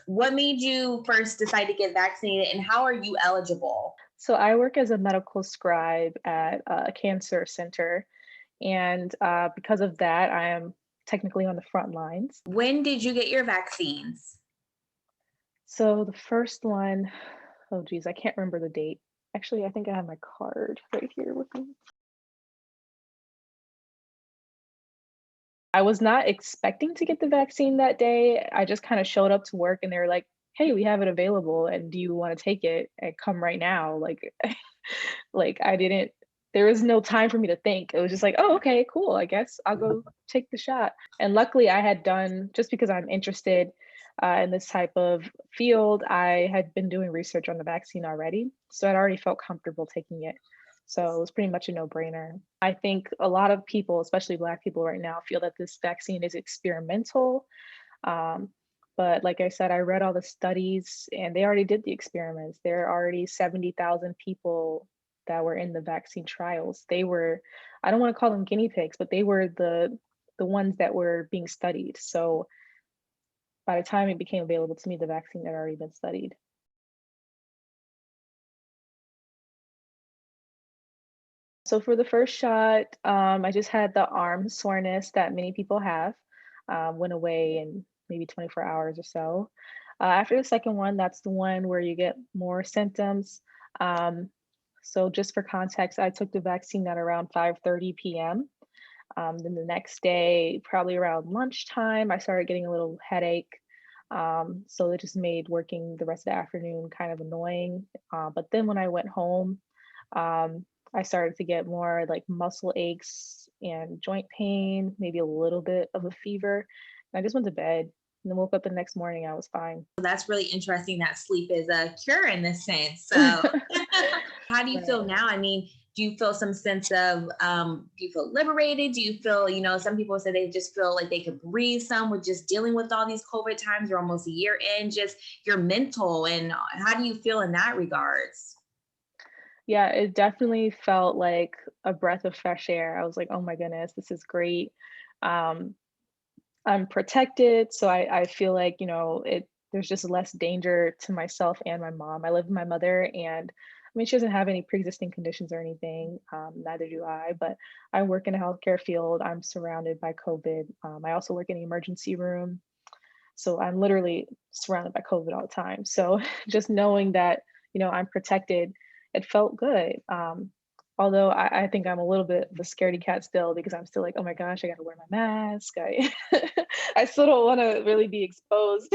What made you first decide to get vaccinated and how are you eligible? So I work as a medical scribe at a cancer center, and because of that, I am technically on the front lines. When did you get your vaccines? So the first one, oh geez, I can't remember the date. Actually, I think I have my card right here with me. I was not expecting to get the vaccine that day. I just kind of showed up to work and they were like, "Hey, we have it available and do you want to take it and come right now?" Like I didn't there was no time for me to think. It was just like, "Oh, okay, cool. I guess I'll go take the shot." And luckily I had done just because I'm interested in this type of field, I had been doing research on the vaccine already. So I'd already felt comfortable taking it. So it was pretty much a no-brainer. I think a lot of people, especially Black people right now, feel that this vaccine is experimental. Um, but like I said, I read all the studies and they already did the experiments. There are already 70,000 people that were in the vaccine trials. They were, I don't want to call them guinea pigs, but they were the ones that were being studied. So by the time it became available to me, the vaccine had already been studied. So for the first shot, I just had the arm soreness that many people have, went away in maybe 24 hours or so. After the second one, that's the one where you get more symptoms. Um, so just for context, I took the vaccine at around 5:30 p.m. Then the next day, probably around lunchtime, I started getting a little headache. So it just made working the rest of the afternoon kind of annoying. But then when I went home, I started to get more like muscle aches and joint pain, maybe a little bit of a fever. And I just went to bed and then woke up the next morning. I was fine. That's really interesting that sleep is a cure in this sense. So, how do you feel Right. now? I mean, do you feel some sense of, do you feel liberated? Do you feel, some people say they just feel like they could breathe some with just dealing with all these COVID times. You're almost a year in, just your mental. And how do you feel in that regards? Yeah, it definitely felt like a breath of fresh air. I was like, oh my goodness, this is great. Um, I'm protected, so I feel like, there's just less danger to myself and my mom. I live with my mother, and I mean, she doesn't have any pre-existing conditions or anything, neither do I, but I work in a healthcare field. I'm surrounded by COVID. I also work in the emergency room, so I'm literally surrounded by COVID all the time. So just knowing that, I'm protected, it felt good. Although I think I'm a little bit of a scaredy cat still because I'm still like, oh my gosh, I gotta wear my mask. I I still don't want to really be exposed.